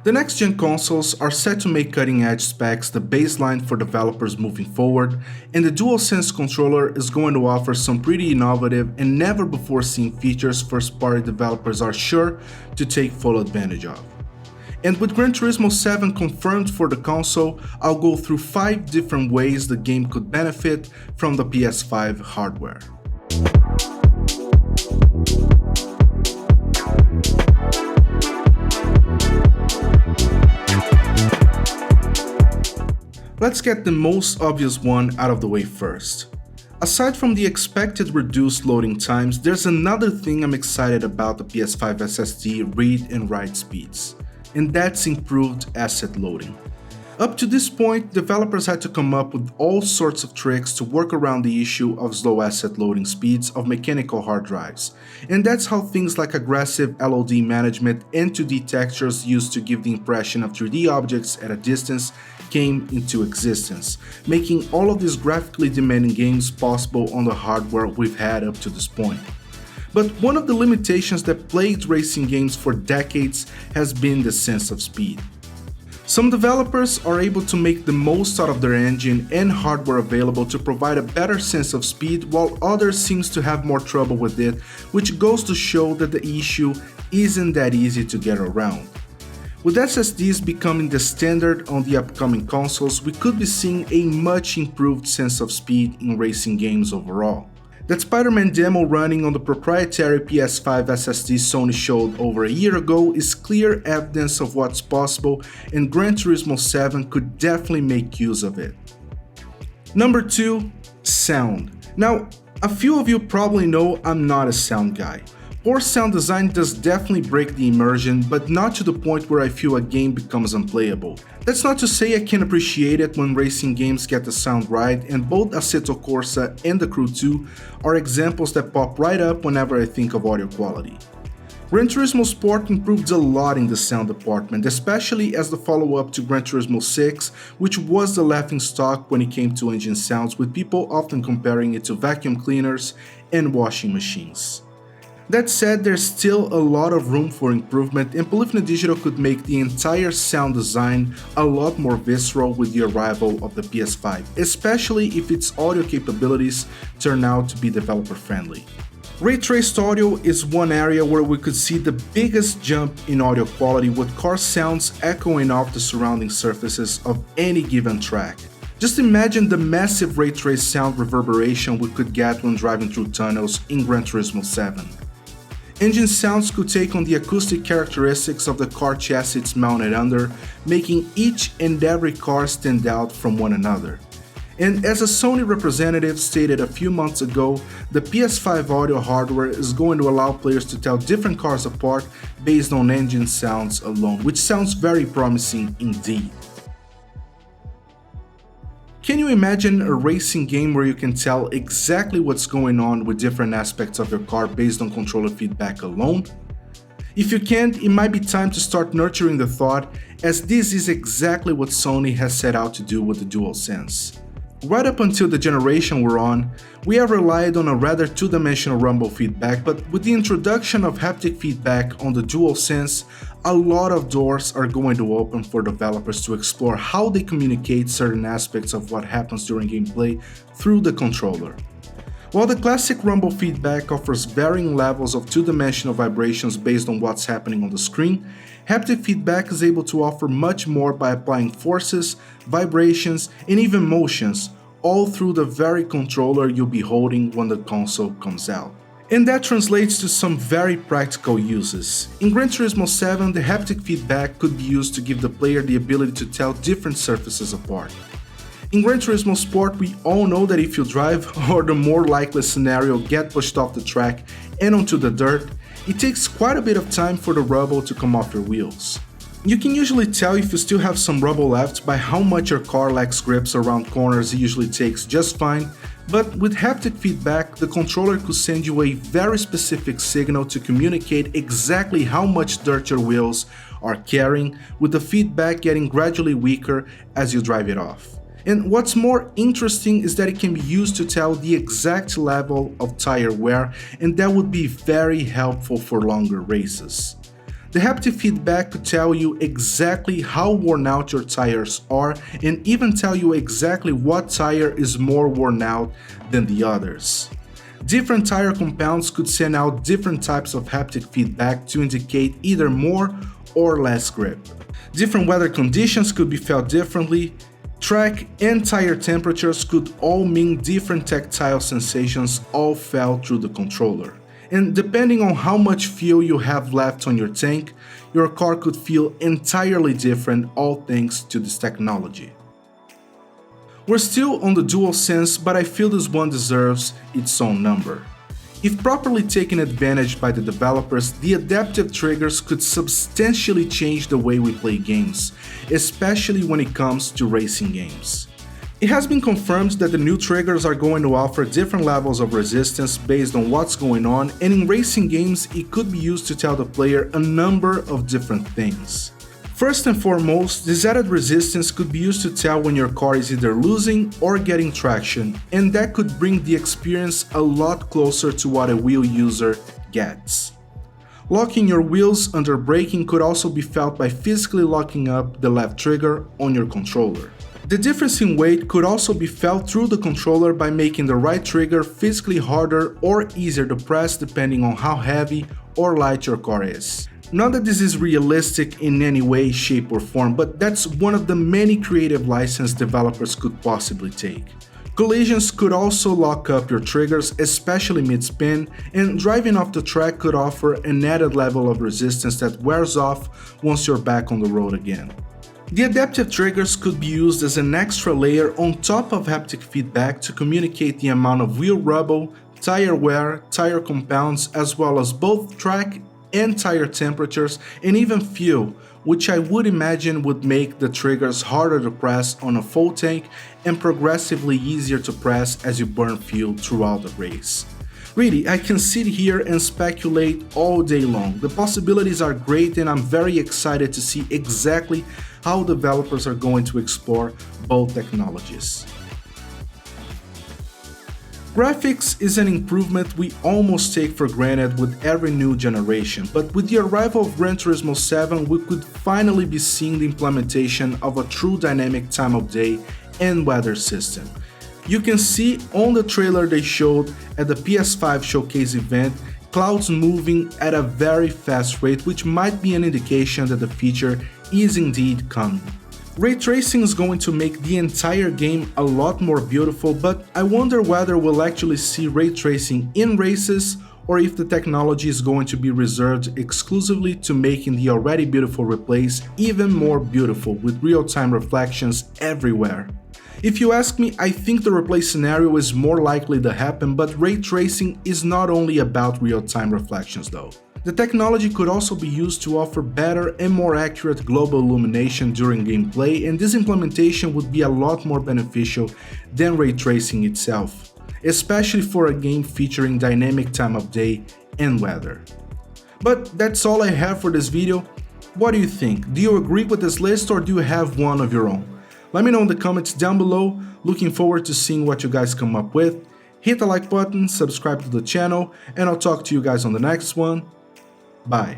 The next-gen consoles are set to make cutting-edge specs the baseline for developers moving forward, and the DualSense controller is going to offer some pretty innovative and never-before-seen features first-party developers are sure to take full advantage of. And with Gran Turismo 7 confirmed for the console, I'll go through 5 different ways the game could benefit from the PS5 hardware. Let's get the most obvious one out of the way first. Aside from the expected reduced loading times, there's another thing I'm excited about the PS5 SSD read and write speeds, and that's improved asset loading. Up to this point, developers had to come up with all sorts of tricks to work around the issue of slow asset loading speeds of mechanical hard drives, and that's how things like aggressive LOD management and 2D textures used to give the impression of 3D objects at a distance came into existence, making all of these graphically demanding games possible on the hardware we've had up to this point. But one of the limitations that plagued racing games for decades has been the sense of speed. Some developers are able to make the most out of their engine and hardware available to provide a better sense of speed, while others seem to have more trouble with it, which goes to show that the issue isn't that easy to get around. With SSDs becoming the standard on the upcoming consoles, we could be seeing a much improved sense of speed in racing games overall. That Spider-Man demo running on the proprietary PS5 SSD Sony showed over a year ago is clear evidence of what's possible, and Gran Turismo 7 could definitely make use of it. Number 2. Sound. Now, a few of you probably know I'm not a sound guy. Poor sound design does definitely break the immersion, but not to the point where I feel a game becomes unplayable. That's not to say I can appreciate it when racing games get the sound right, and both Assetto Corsa and The Crew 2 are examples that pop right up whenever I think of audio quality. Gran Turismo Sport improved a lot in the sound department, especially as the follow-up to Gran Turismo 6, which was the laughingstock when it came to engine sounds, with people often comparing it to vacuum cleaners and washing machines. That said, there's still a lot of room for improvement, and Polyphony Digital could make the entire sound design a lot more visceral with the arrival of the PS5, especially if its audio capabilities turn out to be developer friendly. Ray traced audio is one area where we could see the biggest jump in audio quality, with car sounds echoing off the surrounding surfaces of any given track. Just imagine the massive ray trace sound reverberation we could get when driving through tunnels in Gran Turismo 7. Engine sounds could take on the acoustic characteristics of the car chassis it's mounted under, making each and every car stand out from one another. And as a Sony representative stated a few months ago, the PS5 audio hardware is going to allow players to tell different cars apart based on engine sounds alone, which sounds very promising indeed. Can you imagine a racing game where you can tell exactly what's going on with different aspects of your car based on controller feedback alone? If you can't, it might be time to start nurturing the thought, as this is exactly what Sony has set out to do with the DualSense. Right up until the generation we're on, we have relied on a rather two-dimensional rumble feedback, but with the introduction of haptic feedback on the DualSense, a lot of doors are going to open for developers to explore how they communicate certain aspects of what happens during gameplay through the controller. While the classic rumble feedback offers varying levels of two-dimensional vibrations based on what's happening on the screen, haptic feedback is able to offer much more by applying forces, vibrations, and even motions, all through the very controller you'll be holding when the console comes out. And that translates to some very practical uses. In Gran Turismo 7, the haptic feedback could be used to give the player the ability to tell different surfaces apart. In Gran Turismo Sport, we all know that if you drive, or the more likely scenario, get pushed off the track and onto the dirt, it takes quite a bit of time for the rubble to come off your wheels. You can usually tell if you still have some rubble left by how much your car lacks grips around corners. It usually takes just fine, but with haptic feedback, the controller could send you a very specific signal to communicate exactly how much dirt your wheels are carrying, with the feedback getting gradually weaker as you drive it off. And what's more interesting is that it can be used to tell the exact level of tire wear, and that would be very helpful for longer races. The The haptic feedback could tell you exactly how worn out your tires are and even tell you exactly what tire is more worn out than the others. Different tire compounds could send out different types of haptic feedback to indicate either more or less grip. Different weather conditions could be felt differently. Track and tire temperatures could all mean different tactile sensations all felt through the controller. And depending on how much fuel you have left on your tank, your car could feel entirely different, all thanks to this technology. We're still on the DualSense, but I feel this one deserves its own number. If properly taken advantage by the developers, the adaptive triggers could substantially change the way we play games, especially when it comes to racing games. It has been confirmed that the new triggers are going to offer different levels of resistance based on what's going on, and in racing games it could be used to tell the player a number of different things. First and foremost, this added resistance could be used to tell when your car is either losing or getting traction, and that could bring the experience a lot closer to what a wheel user gets. Locking your wheels under braking could also be felt by physically locking up the left trigger on your controller. The difference in weight could also be felt through the controller by making the right trigger physically harder or easier to press depending on how heavy or light your car is. Not that this is realistic in any way, shape or form, but that's one of the many creative license developers could possibly take. Collisions could also lock up your triggers, especially mid-spin, and driving off the track could offer an added level of resistance that wears off once you're back on the road again. The adaptive triggers could be used as an extra layer on top of haptic feedback to communicate the amount of wheel rubble, tire wear, tire compounds, as well as both track and tire temperatures and even fuel, which I would imagine would make the triggers harder to press on a full tank and progressively easier to press as you burn fuel throughout the race. Really, I can sit here and speculate all day long. The possibilities are great and I'm very excited to see exactly how developers are going to explore both technologies. Graphics is an improvement we almost take for granted with every new generation, but with the arrival of Gran Turismo 7 we could finally be seeing the implementation of a true dynamic time of day and weather system. You can see on the trailer they showed at the PS5 showcase event clouds moving at a very fast rate, which might be an indication that the feature is indeed coming. Ray tracing is going to make the entire game a lot more beautiful, but I wonder whether we'll actually see ray tracing in races or if the technology is going to be reserved exclusively to making the already beautiful replays even more beautiful with real-time reflections everywhere. If you ask me, I think the replay scenario is more likely to happen, but ray tracing is not only about real-time reflections though. The technology could also be used to offer better and more accurate global illumination during gameplay, and this implementation would be a lot more beneficial than ray tracing itself, especially for a game featuring dynamic time of day and weather. But that's all I have for this video. What do you think? Do you agree with this list or do you have one of your own? Let me know in the comments down below. Looking forward to seeing what you guys come up with. Hit the like button, subscribe to the channel, and I'll talk to you guys on the next one. Bye.